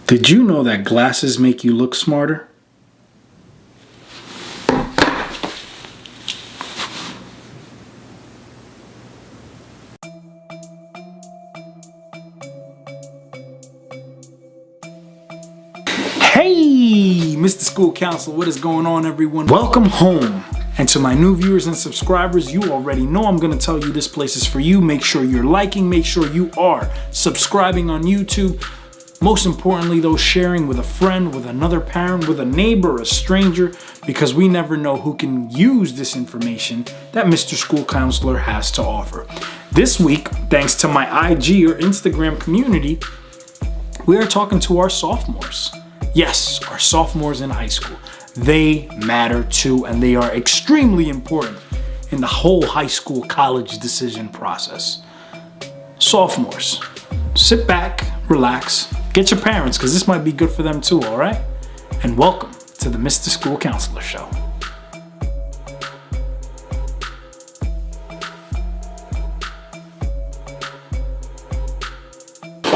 Did you know that glasses make you look smarter? Hey, Mr. School Counselor, what is going on, everyone? Welcome home. And to my new viewers and subscribers, you already know I'm going to tell you this place is for you. Make sure you're liking, make sure you are subscribing on YouTube. Most importantly, though, sharing with a friend, with another parent, with a neighbor, a stranger, because we never know who can use this information that Mr. School Counselor has to offer. This week, thanks to my IG or Instagram community, we are talking to our sophomores. Yes, our sophomores in high school. They matter too, and they are extremely important in the whole high school college decision process. Sophomores, sit back, relax, get your parents, because this might be good for them too, all right? And welcome to the Mr. School Counselor Show.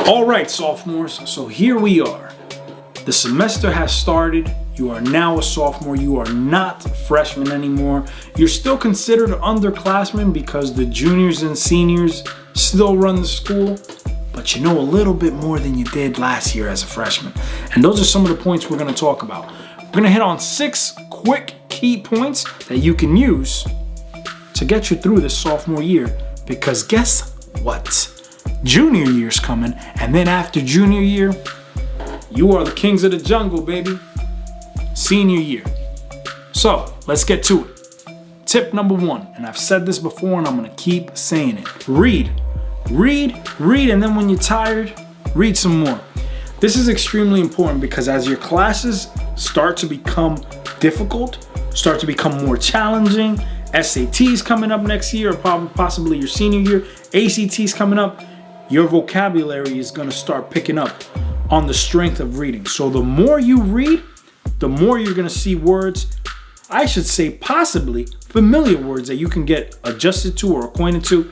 All right, sophomores, so here we are. The semester has started. You are now a sophomore. You are not freshmen anymore. You're still considered underclassmen because the juniors and seniors still run the school, but you know a little bit more than you did last year as a freshman. And those are some of the points we're going to talk about. We're going to hit on 6 quick key points that you can use to get you through this sophomore year, because guess what? Junior year's coming, and then after junior year, you are the kings of the jungle, baby. Senior year. So let's get to it. Tip number 1, and I've said this before and I'm gonna keep saying it. Read, and then when you're tired, read some more. This is extremely important because as your classes start to become difficult, start to become more challenging, SATs coming up next year, or possibly your senior year, ACTs coming up, your vocabulary is gonna start picking up on the strength of reading. So the more you read, the more you're gonna see words, I should say possibly familiar words that you can get adjusted to or acquainted to,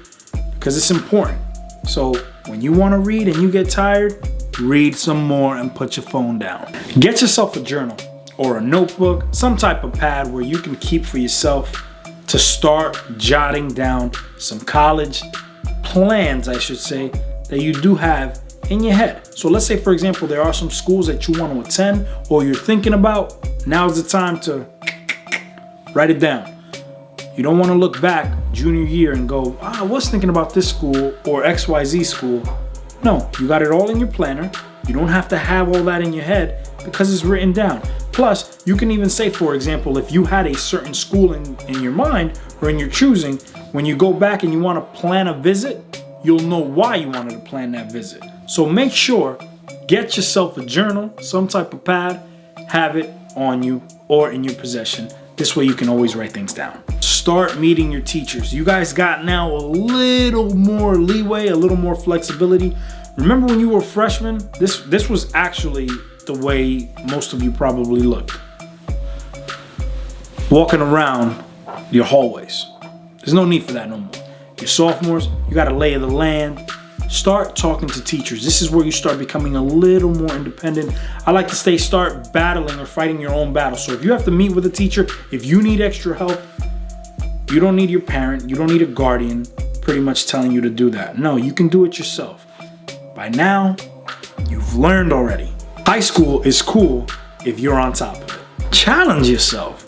because it's important. So when you wanna read and you get tired, read some more and put your phone down. Get yourself a journal or a notebook, some type of pad where you can keep for yourself to start jotting down some college plans, I should say, that you do have in your head. So let's say, for example, there are some schools that you want to attend or you're thinking about. Now's the time to write it down. You don't want to look back junior year and go, I was thinking about this school or XYZ school. No, you got it all in your planner. You don't have to have all that in your head because it's written down. Plus, you can even say, for example, if you had a certain school in your mind or in your choosing, when you go back and you want to plan a visit, you'll know why you wanted to plan that visit. So make sure, get yourself a journal, some type of pad, have it on you or in your possession. This way you can always write things down. Start meeting your teachers. You guys got now a little more leeway, a little more flexibility. Remember when you were freshmen, this was actually the way most of you probably looked. Walking around your hallways. There's no need for that no more. Your sophomores, you got to lay of the land. Start talking to teachers. This is where you start becoming a little more independent. I like to say start battling or fighting your own battle. So if you have to meet with a teacher, if you need extra help, you don't need your parent, you don't need a guardian pretty much telling you to do that. No, you can do it yourself. By now, you've learned already. High school is cool if you're on top of it. Challenge yourself.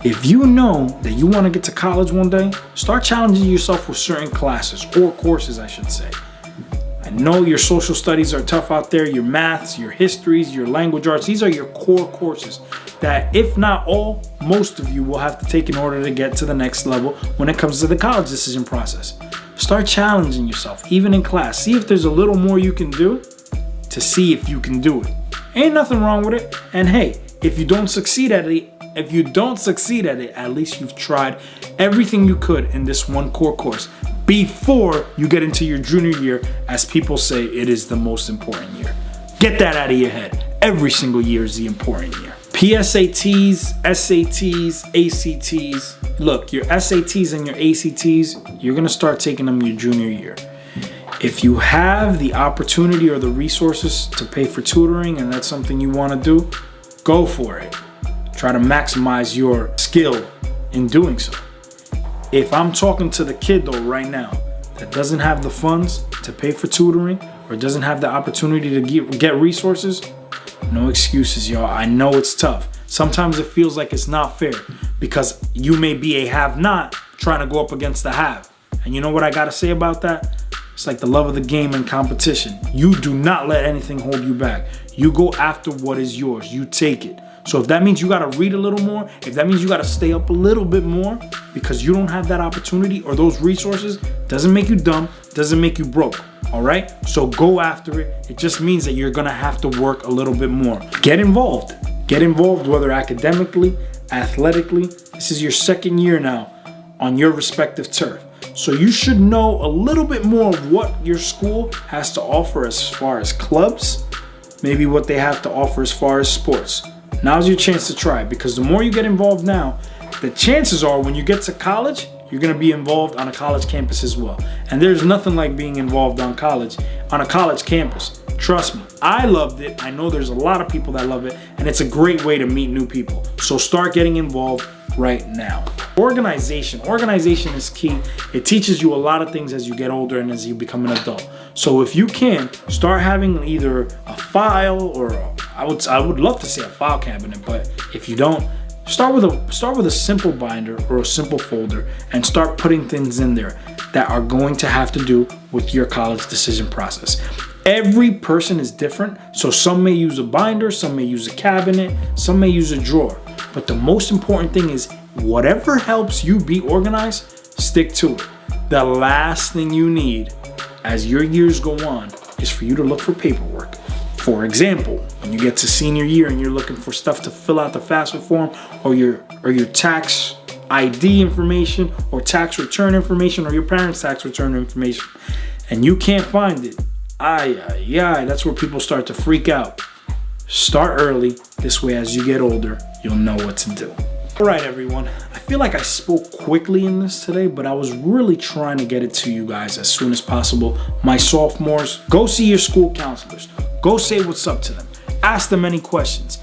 If you know that you want to get to college one day, start challenging yourself with certain classes or courses, I should say. I know your social studies are tough out there, your maths, your histories, your language arts. These are your core courses that, if not all, most of you will have to take in order to get to the next level when it comes to the college decision process. Start challenging yourself, even in class. See if there's a little more you can do to see if you can do it. Ain't nothing wrong with it. And hey, if you don't succeed at it, at least you've tried everything you could in this one core course before you get into your junior year, as people say it is the most important year. Get that out of your head. Every single year is the important year. PSATs, SATs, ACTs. Look, your SATs and your ACTs, you're gonna start taking them your junior year. If you have the opportunity or the resources to pay for tutoring and that's something you want to do, go for it. Try to maximize your skill in doing so. If I'm talking to the kid though right now that doesn't have the funds to pay for tutoring or doesn't have the opportunity to get resources, no excuses, y'all. I know it's tough. Sometimes it feels like it's not fair because you may be a have-not trying to go up against the have. And you know what I gotta say about that? It's like the love of the game and competition. You do not let anything hold you back. You go after what is yours. You take it. So if that means you gotta read a little more, if that means you gotta stay up a little bit more because you don't have that opportunity or those resources, doesn't make you dumb, doesn't make you broke, all right? So go after it. It just means that you're gonna have to work a little bit more. Get involved. Get involved, whether academically, athletically. This is your second year now on your respective turf. So you should know a little bit more of what your school has to offer as far as clubs, maybe what they have to offer as far as sports. Now's your chance to try, because the more you get involved now, the chances are when you get to college, you're gonna be involved on a college campus as well. And there's nothing like being involved on a college campus. Trust me, I loved it. I know there's a lot of people that love it, and it's a great way to meet new people. So start getting involved right now. Organization is key. It teaches you a lot of things as you get older and as you become an adult. So if you can, start having either a file or I would love to say a file cabinet, but if you don't, start with a simple binder or a simple folder and start putting things in there that are going to have to do with your college decision process. Every person is different, so some may use a binder, some may use a cabinet, some may use a drawer. But the most important thing is whatever helps you be organized, stick to it. The last thing you need as your years go on is for you to look for paperwork. For example, when you get to senior year and you're looking for stuff to fill out the FAFSA form or your tax ID information or tax return information or your parents' tax return information, and you can't find it, that's where people start to freak out. Start early. This way, as you get older, you'll know what to do. All right, everyone. I feel like I spoke quickly in this today, but I was really trying to get it to you guys as soon as possible. My sophomores, go see your school counselors. Go say what's up to them. Ask them any questions.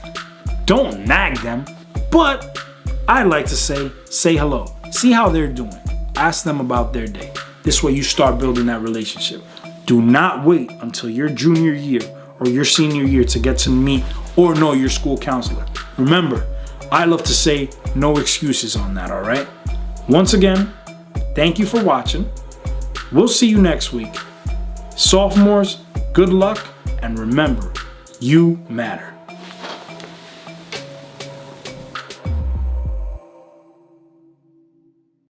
Don't nag them, but I like to say hello. See how they're doing. Ask them about their day. This way you start building that relationship. Do not wait until your junior year or your senior year to get to meet or know your school counselor. Remember, I love to say no excuses on that, all right? Once again, thank you for watching. We'll see you next week. Sophomores, good luck, and remember, you matter.